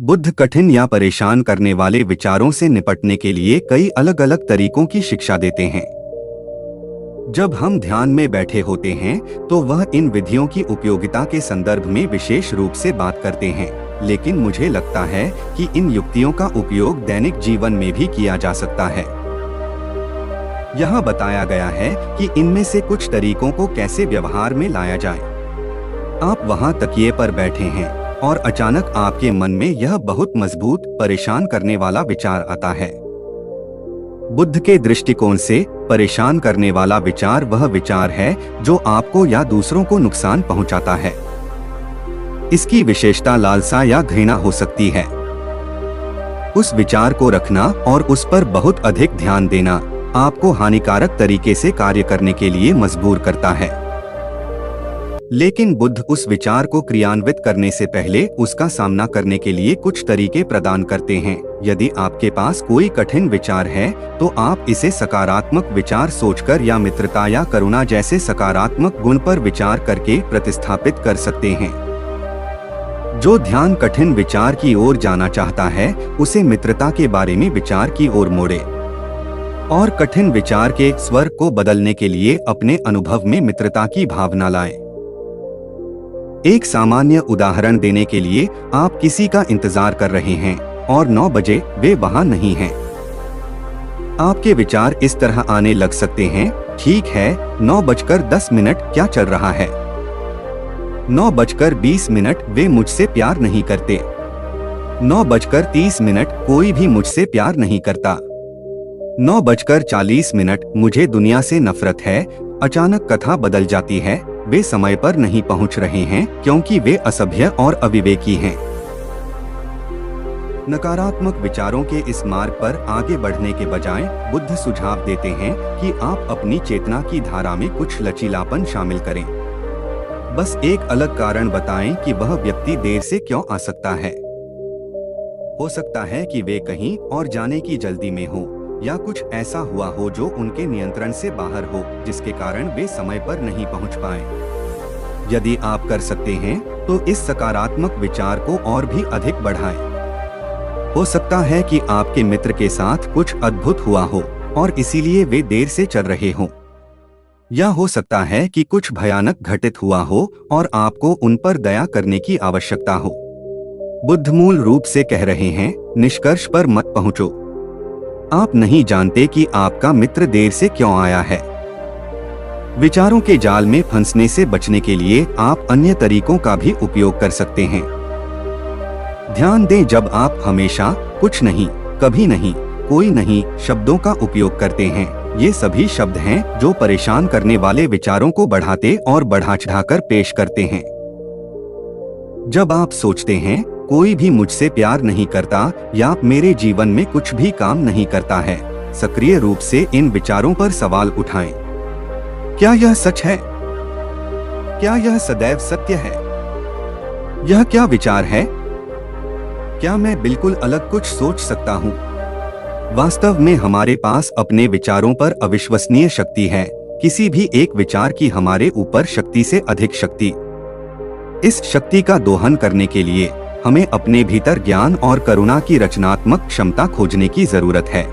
बुद्ध कठिन या परेशान करने वाले विचारों से निपटने के लिए कई अलग अलग तरीकों की शिक्षा देते हैं। जब हम ध्यान में बैठे होते हैं तो वह इन विधियों की उपयोगिता के संदर्भ में विशेष रूप से बात करते हैं, लेकिन मुझे लगता है कि इन युक्तियों का उपयोग दैनिक जीवन में भी किया जा सकता है। यहाँ बताया गया है कि इनमें से कुछ तरीकों को कैसे व्यवहार में लाया जाए। आप वहाँ तकिए पर बैठे हैं और अचानक आपके मन में यह बहुत मजबूत, परेशान करने वाला विचार आता है। बुद्ध के दृष्टिकोण से परेशान करने वाला विचार वह विचार है जो आपको या दूसरों को नुकसान पहुंचाता है। इसकी विशेषता लालसा या घृणा हो सकती है। उस विचार को रखना और उस पर बहुत अधिक ध्यान देना आपको हानिकारक तरीके से कार्य करने के लिए मजबूर करता है। लेकिन बुद्ध उस विचार को क्रियान्वित करने से पहले उसका सामना करने के लिए कुछ तरीके प्रदान करते हैं। यदि आपके पास कोई कठिन विचार है तो आप इसे सकारात्मक विचार सोचकर या मित्रता या करुणा जैसे सकारात्मक गुण पर विचार करके प्रतिस्थापित कर सकते हैं। जो ध्यान कठिन विचार की ओर जाना चाहता है उसे मित्रता के बारे में विचार की ओर मोड़े और कठिन विचार के स्वर को बदलने के लिए अपने अनुभव में मित्रता की भावना लाए। एक सामान्य उदाहरण देने के लिए, आप किसी का इंतजार कर रहे हैं और 9 बजे वे वहां नहीं हैं। आपके विचार इस तरह आने लग सकते हैं, ठीक है, 9:10 क्या चल रहा है? 9:20 वे मुझसे प्यार नहीं करते। 9:30 कोई भी मुझसे प्यार नहीं करता। 9:40 मुझे दुनिया से नफरत है। अचानक कथा बदल जाती है, वे समय पर नहीं पहुंच रहे हैं क्योंकि वे असभ्य और अविवेकी हैं। नकारात्मक विचारों के इस मार्ग पर आगे बढ़ने के बजाय बुद्ध सुझाव देते हैं कि आप अपनी चेतना की धारा में कुछ लचीलापन शामिल करें। बस एक अलग कारण बताएं कि वह व्यक्ति देर से क्यों आ सकता है। हो सकता है कि वे कहीं और जाने की जल्दी में हो या कुछ ऐसा हुआ हो जो उनके नियंत्रण से बाहर हो, जिसके कारण वे समय पर नहीं पहुंच पाए। यदि आप कर सकते हैं तो इस सकारात्मक विचार को और भी अधिक बढ़ाएं। हो सकता है कि आपके मित्र के साथ कुछ अद्भुत हुआ हो और इसीलिए वे देर से चल रहे हों। या हो सकता है कि कुछ भयानक घटित हुआ हो और आपको उन पर दया करने की आवश्यकता हो। बुद्ध मूल रूप से कह रहे हैं, निष्कर्ष पर मत पहुंचो। आप नहीं जानते कि आपका मित्र देर से क्यों आया है। विचारों के जाल में फंसने से बचने के लिए आप अन्य तरीकों का भी उपयोग कर सकते हैं। ध्यान दें, जब आप हमेशा कुछ नहीं, कभी नहीं, कोई नहीं शब्दों का उपयोग करते हैं, ये सभी शब्द हैं जो परेशान करने वाले विचारों को बढ़ाते और बढ़ा चढ़ाकर पेश करते हैं। जब आप सोचते हैं कोई भी मुझसे प्यार नहीं करता या मेरे जीवन में कुछ भी काम नहीं करता है, सक्रिय रूप से इन विचारों पर सवाल उठाएं। क्या यह सच है? क्या यह सदैव सत्य है? यह क्या विचार है? क्या मैं बिल्कुल अलग कुछ सोच सकता हूँ? वास्तव में हमारे पास अपने विचारों पर अविश्वसनीय शक्ति है, किसी भी एक विचार की हमारे ऊपर शक्ति से अधिक शक्ति। इस शक्ति का दोहन करने के लिए हमें अपने भीतर ज्ञान और करुणा की रचनात्मक क्षमता खोजने की जरूरत है।